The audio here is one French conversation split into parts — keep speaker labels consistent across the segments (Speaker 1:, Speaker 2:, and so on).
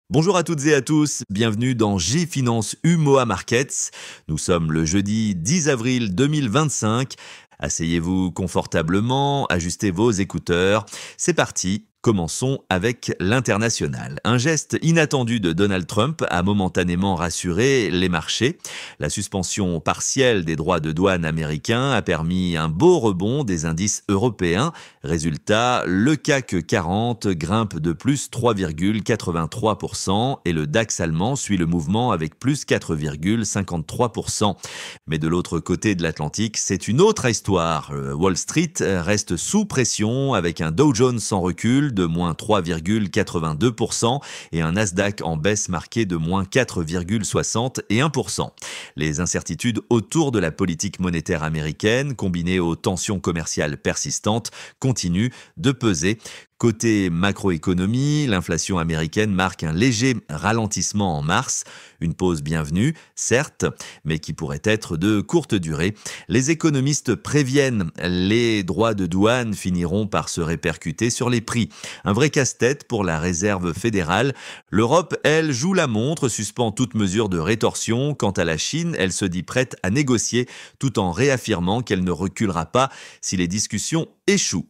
Speaker 1: Bonjour à toutes et à tous, bienvenue dans G-Finance UMOA Markets. Nous sommes le jeudi 10 avril 2025. Asseyez-vous confortablement, ajustez vos écouteurs. C'est parti. Commençons avec l'international. Un geste inattendu de Donald Trump a momentanément rassuré les marchés. La suspension partielle des droits de douane américains a permis un beau rebond des indices européens. Résultat, le CAC 40 grimpe de plus 3,83% et le DAX allemand suit le mouvement avec plus 4,53%. Mais de l'autre côté de l'Atlantique, c'est une autre histoire. Wall Street reste sous pression avec un Dow Jones en recul de moins 3,82% et un Nasdaq en baisse marquée de moins 4,61%. Les incertitudes autour de la politique monétaire américaine, combinées aux tensions commerciales persistantes, continuent de peser. Côté macroéconomie, l'inflation américaine marque un léger ralentissement en mars, une pause bienvenue, certes, mais qui pourrait être de courte durée. Les économistes préviennent, les droits de douane finiront par se répercuter sur les prix. Un vrai casse-tête pour la Réserve fédérale. L'Europe, elle, joue la montre, suspend toute mesure de rétorsion. Quant à la Chine, elle se dit prête à négocier tout en réaffirmant qu'elle ne reculera pas si les discussions échouent.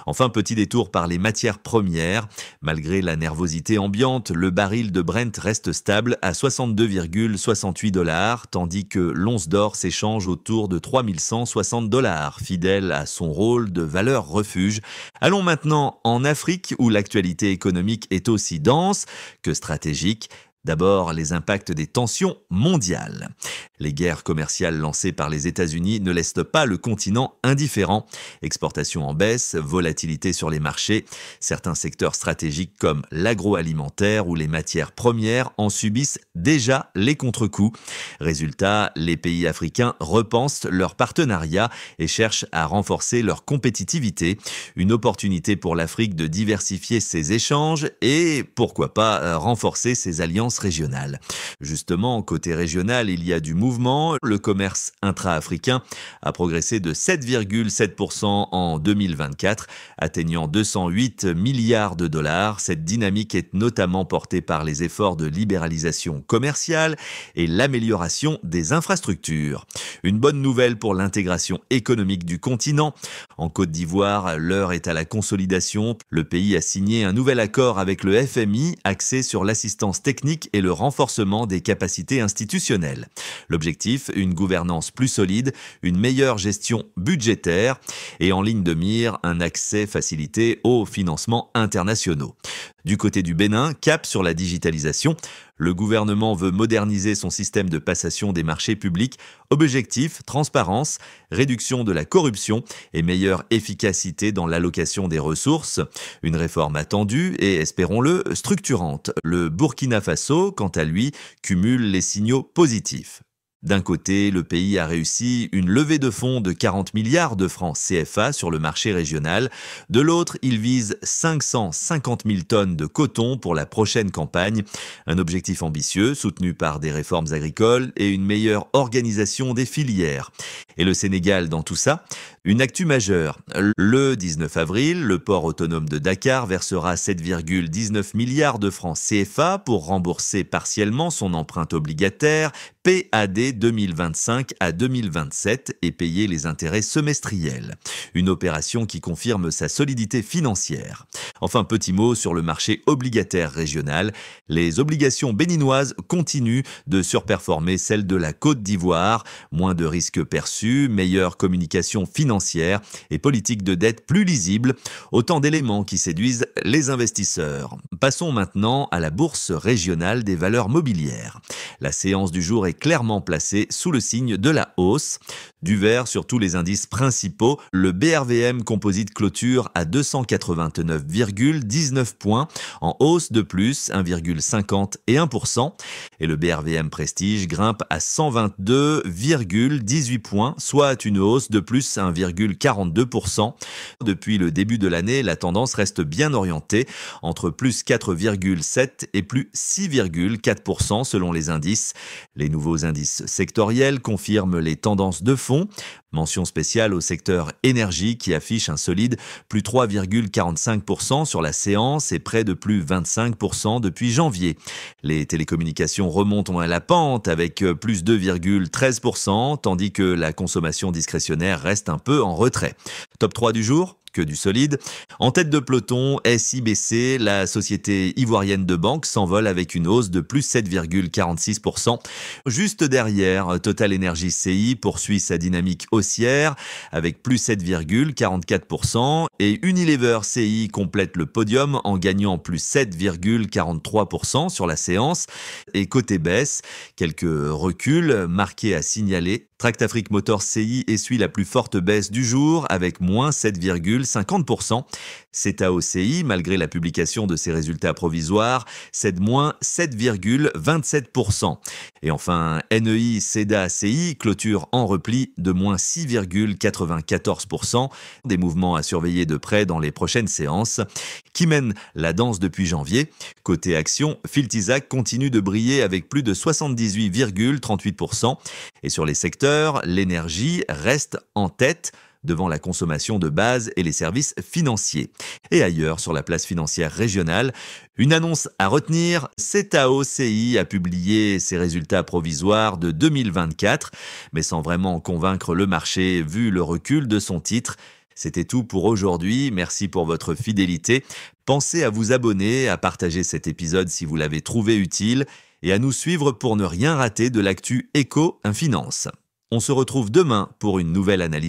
Speaker 1: Enfin, petit détour par les matières premières. Malgré la nervosité ambiante, le baril de Brent reste stable à 62,68 $, tandis que l'once d'or s'échange autour de 3160 $, fidèle à son rôle de valeur refuge. Allons maintenant en Afrique, où l'actualité économique est aussi dense que stratégique. D'abord, les impacts des tensions mondiales. Les guerres commerciales lancées par les États-Unis ne laissent pas le continent indifférent. Exportation en baisse, volatilité sur les marchés. Certains secteurs stratégiques comme l'agroalimentaire ou les matières premières en subissent déjà les contre-coups. Résultat, les pays africains repensent leur partenariat et cherchent à renforcer leur compétitivité. Une opportunité pour l'Afrique de diversifier ses échanges et, pourquoi pas, renforcer ses alliances régionales. Justement, côté régional, il y a du mouvement. Le commerce intra-africain a progressé de 7,7% en 2024, atteignant 208 milliards de dollars. Cette dynamique est notamment portée par les efforts de libéralisation commerciale et l'amélioration des infrastructures. Une bonne nouvelle pour l'intégration économique du continent. En Côte d'Ivoire, l'heure est à la consolidation. Le pays a signé un nouvel accord avec le FMI axé sur l'assistance technique et le renforcement des capacités institutionnelles. L'objectif, une gouvernance plus solide, une meilleure gestion budgétaire et en ligne de mire, un accès facilité aux financements internationaux. Du côté du Bénin, cap sur la digitalisation. Le gouvernement veut moderniser son système de passation des marchés publics. Objectif, transparence, réduction de la corruption et meilleure efficacité dans l'allocation des ressources. Une réforme attendue et, espérons-le, structurante. Le Burkina Faso, quant à lui, cumule les signaux positifs. D'un côté, le pays a réussi une levée de fonds de 40 milliards de francs CFA sur le marché régional. De l'autre, il vise 550 000 tonnes de coton pour la prochaine campagne. Un objectif ambitieux, soutenu par des réformes agricoles et une meilleure organisation des filières. Et le Sénégal dans tout ça? Une actu majeure. Le 19 avril, le port autonome de Dakar versera 7,19 milliards de francs CFA pour rembourser partiellement son empreinte obligataire PAD 2025 à 2027 et payer les intérêts semestriels. Une opération qui confirme sa solidité financière. Enfin, petit mot sur le marché obligataire régional. Les obligations béninoises continuent de surperformer celles de la Côte d'Ivoire. Moins de risques perçus, meilleure communication financière et politique de dette plus lisible. Autant d'éléments qui séduisent les investisseurs. Passons maintenant à la bourse régionale des valeurs mobilières. La séance du jour est clairement placée sous le signe de la hausse. Du vert sur tous les indices principaux, le BRVM Composite clôture à 289,19 points, en hausse de plus 1,51%, et le BRVM Prestige grimpe à 122,18 points, soit une hausse de plus 1, 2,42%. Depuis le début de l'année, la tendance reste bien orientée, entre plus 4,7 et plus 6,4% selon les indices. Les nouveaux indices sectoriels confirment les tendances de fond. Mention spéciale au secteur énergie qui affiche un solide plus 3,45% sur la séance et près de plus 25% depuis janvier. Les télécommunications remontent à la pente avec plus 2,13%, tandis que la consommation discrétionnaire reste un peu en retrait. Top 3 du jour ? Que du solide. En tête de peloton, SIBC, la société ivoirienne de banque, s'envole avec une hausse de plus 7,46%. Juste derrière, Total Energy CI poursuit sa dynamique haussière avec plus 7,44% et Unilever CI complète le podium en gagnant plus 7,43% sur la séance. Et côté baisse, quelques reculs marqués à signaler. Tractafrique Motors CI essuie la plus forte baisse du jour avec moins 7,50%. CETAO CI, malgré la publication de ses résultats provisoires, cède moins 7,27%. Et enfin, NEI CEDA CI clôture en repli de moins 6,94%. Des mouvements à surveiller de près dans les prochaines séances. Qui mène la danse depuis janvier. Côté action, Filtisac continue de briller avec plus de 78,38%. Et sur les secteurs, l'énergie reste en tête devant la consommation de base et les services financiers. Et ailleurs, sur la place financière régionale, une annonce à retenir, CETAO CI a publié ses résultats provisoires de 2024, mais sans vraiment convaincre le marché vu le recul de son titre. C'était tout pour aujourd'hui, merci pour votre fidélité. Pensez à vous abonner, à partager cet épisode si vous l'avez trouvé utile et à nous suivre pour ne rien rater de l'actu Éco Finance. On se retrouve demain pour une nouvelle analyse.